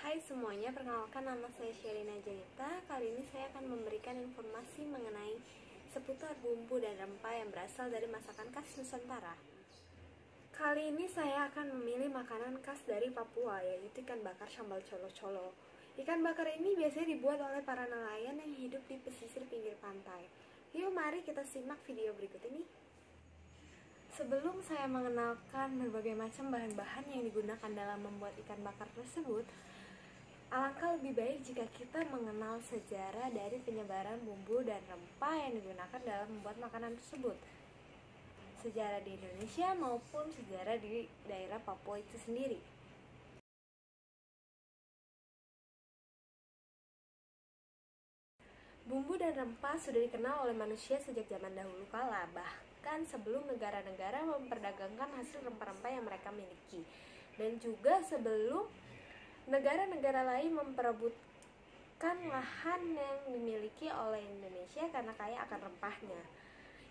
Hai semuanya, perkenalkan nama saya Sherina Janita. Kali ini saya akan memberikan informasi mengenai seputar bumbu dan rempah yang berasal dari masakan khas Nusantara. Kali ini saya akan memilih makanan khas dari Papua, yaitu ikan bakar sambal colo-colo. Ikan bakar ini biasanya dibuat oleh para nelayan yang hidup di pesisir pinggir pantai. Yuk mari kita simak video berikut ini. Sebelum saya mengenalkan berbagai macam bahan-bahan yang digunakan dalam membuat ikan bakar tersebut, alangkah lebih baik jika kita mengenal sejarah dari penyebaran bumbu dan rempah yang digunakan dalam membuat makanan tersebut. Sejarah di Indonesia maupun sejarah di daerah Papua itu sendiri. Bumbu dan rempah sudah dikenal oleh manusia sejak zaman dahulu kala, bahkan sebelum negara-negara memperdagangkan hasil rempah-rempah yang mereka miliki, dan juga sebelum negara-negara lain memperebutkan lahan yang dimiliki oleh Indonesia karena kaya akan rempahnya.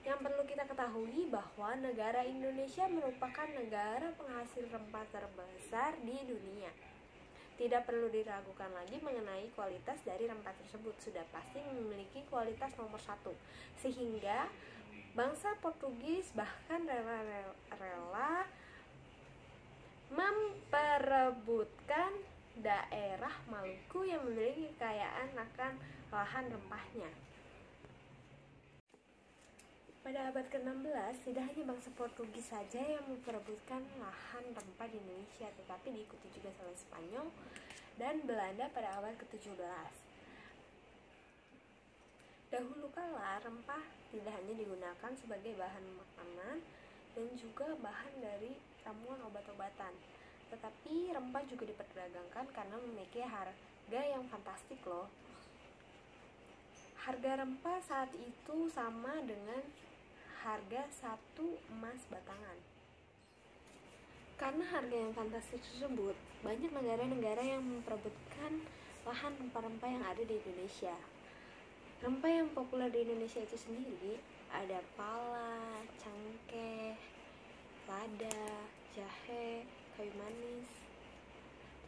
Yang perlu kita ketahui bahwa negara Indonesia merupakan negara penghasil rempah terbesar di dunia. Tidak perlu diragukan lagi mengenai kualitas dari rempah tersebut, sudah pasti memiliki kualitas nomor 1, sehingga bangsa Portugis bahkan rela memperebutkan daerah Maluku yang memiliki kekayaan akan lahan rempahnya. Pada abad ke-16, tidak hanya bangsa Portugis saja yang memperebutkan lahan rempah di Indonesia, tetapi diikuti juga oleh Spanyol dan Belanda pada abad ke-17. Dahulu kala, rempah tidak hanya digunakan sebagai bahan makanan dan juga bahan dari ramuan obat-obatan, tetapi rempah juga diperdagangkan karena memiliki harga yang fantastik loh. Harga rempah saat itu sama dengan harga 1 emas batangan. Karena harga yang fantastis tersebut, banyak negara-negara yang memperebutkan lahan rempah-rempah yang ada di Indonesia. Rempah yang populer di Indonesia itu sendiri ada pala, cengkeh, lada, jahe, kayu manis.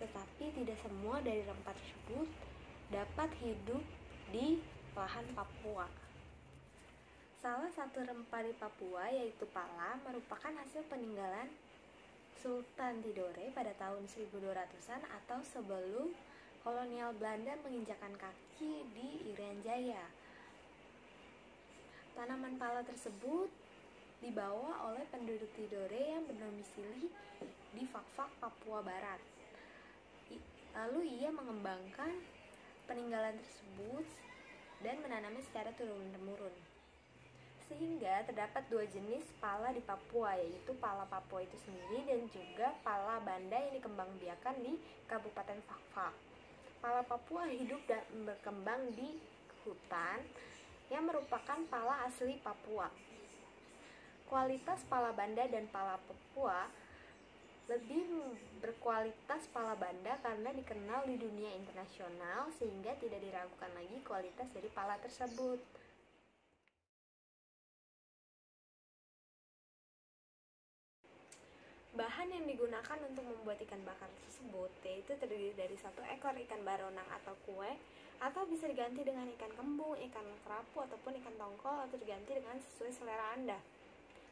Tetapi tidak semua dari rempah tersebut dapat hidup di lahan Papua. Salah satu rempah di Papua, yaitu pala, merupakan hasil peninggalan Sultan Tidore pada tahun 1200-an atau sebelum kolonial Belanda menginjakkan kaki di Irian Jaya. Tanaman pala tersebut dibawa oleh penduduk Tidore yang berdomisili di Fak-Fak, Papua Barat. Lalu ia mengembangkan peninggalan tersebut dan menanamnya secara turun-temurun. Sehingga terdapat 2 jenis pala di Papua, yaitu pala Papua itu sendiri dan juga pala Banda yang dikembangbiakan di Kabupaten Fak-Fak. Pala Papua hidup dan berkembang di hutan yang merupakan pala asli Papua. Kualitas pala Banda dan pala Papua lebih berkualitas pala Banda karena dikenal di dunia internasional, sehingga tidak diragukan lagi kualitas dari pala tersebut. Bahan yang digunakan untuk membuat ikan bakar tersebut yaitu terdiri dari 1 ekor ikan baronang atau kue, atau bisa diganti dengan ikan kembung, ikan kerapu, ataupun ikan tongkol, atau diganti dengan sesuai selera Anda.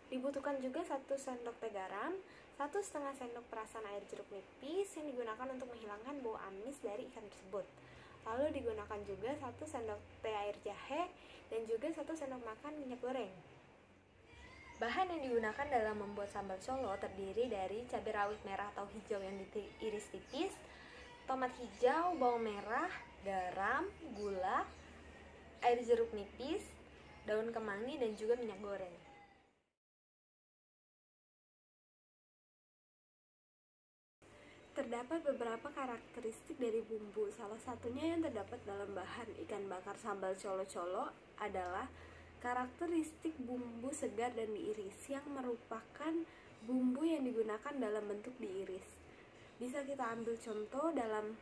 Dibutuhkan juga 1 sendok teh garam, 1,5 sendok perasan air jeruk nipis yang digunakan untuk menghilangkan bau amis dari ikan tersebut. Lalu digunakan juga 1 sendok teh air jahe dan juga 1 sendok makan minyak goreng. Bahan yang digunakan dalam membuat sambal colo terdiri dari cabai rawit merah atau hijau yang diiris tipis, tomat hijau, bawang merah, garam, gula, air jeruk nipis, daun kemangi, dan juga minyak goreng. Terdapat beberapa karakteristik dari bumbu. Salah satunya yang terdapat dalam bahan ikan bakar sambal colo-colo adalah karakteristik bumbu segar dan diiris, yang merupakan bumbu yang digunakan dalam bentuk diiris. Bisa kita ambil contoh dalam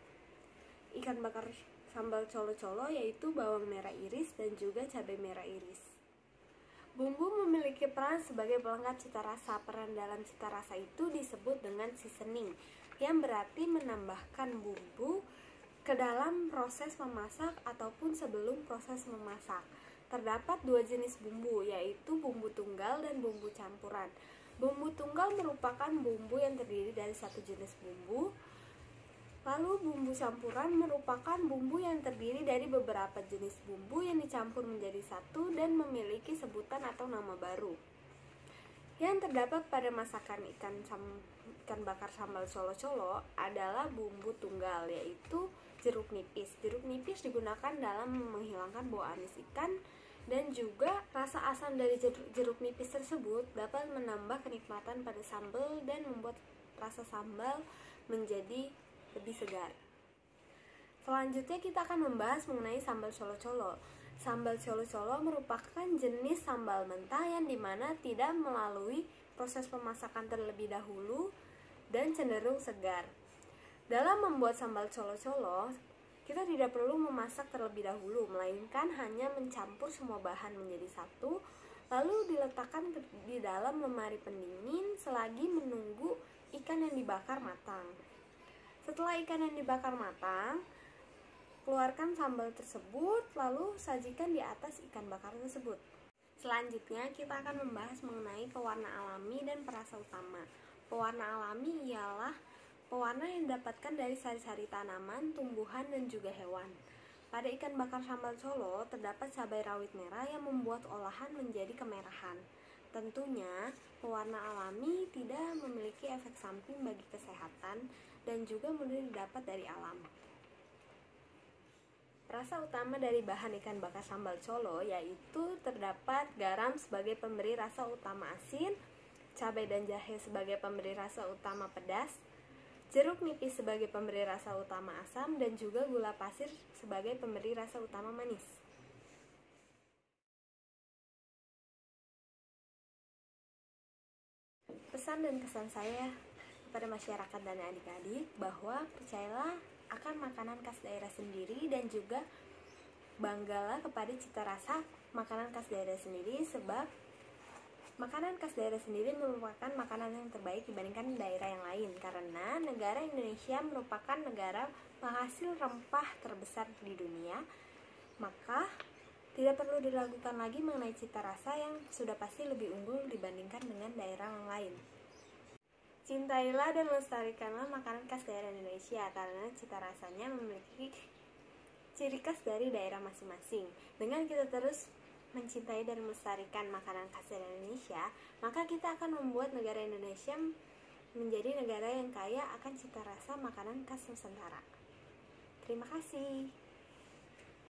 ikan bakar sambal colo-colo, yaitu bawang merah iris dan juga cabai merah iris. Bumbu memiliki peran sebagai pelengkap cita rasa. Peran dalam cita rasa itu disebut dengan seasoning, yang berarti menambahkan bumbu ke dalam proses memasak ataupun sebelum proses memasak. Terdapat dua jenis bumbu, yaitu bumbu tunggal dan bumbu campuran. Bumbu tunggal merupakan bumbu yang terdiri dari satu jenis bumbu, lalu bumbu campuran merupakan bumbu yang terdiri dari beberapa jenis bumbu yang dicampur menjadi satu dan memiliki sebutan atau nama baru. Yang terdapat pada masakan ikan bakar sambal colo-colo adalah bumbu tunggal, yaitu jeruk nipis. Jeruk nipis digunakan dalam menghilangkan bau amis ikan, dan juga rasa asam dari jeruk nipis tersebut dapat menambah kenikmatan pada sambal dan membuat rasa sambal menjadi lebih segar. Selanjutnya kita akan membahas mengenai sambal colo-colo. Sambal colo-colo merupakan jenis sambal mentah yang dimana tidak melalui proses pemasakan terlebih dahulu dan cenderung segar. Dalam membuat sambal colo-colo, kita tidak perlu memasak terlebih dahulu, melainkan hanya mencampur semua bahan menjadi satu, lalu diletakkan di dalam lemari pendingin selagi menunggu ikan yang dibakar matang. Setelah ikan yang dibakar matang, keluarkan sambal tersebut, lalu sajikan di atas ikan bakar tersebut. Selanjutnya, kita akan membahas mengenai pewarna alami dan perasa utama. Pewarna alami ialah pewarna yang didapatkan dari sari-sari tanaman, tumbuhan, dan juga hewan. Pada ikan bakar sambal colo, terdapat cabai rawit merah yang membuat olahan menjadi kemerahan. Tentunya, pewarna alami tidak memiliki efek samping bagi kesehatan dan juga mudah didapat dari alam. Rasa utama dari bahan ikan bakar sambal colo yaitu terdapat garam sebagai pemberi rasa utama asin, cabai dan jahe sebagai pemberi rasa utama pedas, jeruk nipis sebagai pemberi rasa utama asam, dan juga gula pasir sebagai pemberi rasa utama manis. Pesan dan kesan saya kepada masyarakat dan adik-adik bahwa percayalah akan makanan khas daerah sendiri dan juga banggalah kepada cita rasa makanan khas daerah sendiri, sebab makanan khas daerah sendiri merupakan makanan yang terbaik dibandingkan daerah yang lain, karena negara Indonesia merupakan negara penghasil rempah terbesar di dunia. Maka tidak perlu diragukan lagi mengenai cita rasa yang sudah pasti lebih unggul dibandingkan dengan daerah yang lain. Cintailah dan lestarikanlah makanan khas daerah Indonesia, karena cita rasanya memiliki ciri khas dari daerah masing-masing. Dengan kita terus mencintai dan melestarikan makanan khas Indonesia, maka kita akan membuat negara Indonesia menjadi negara yang kaya akan cita rasa makanan khas Nusantara. Terima kasih.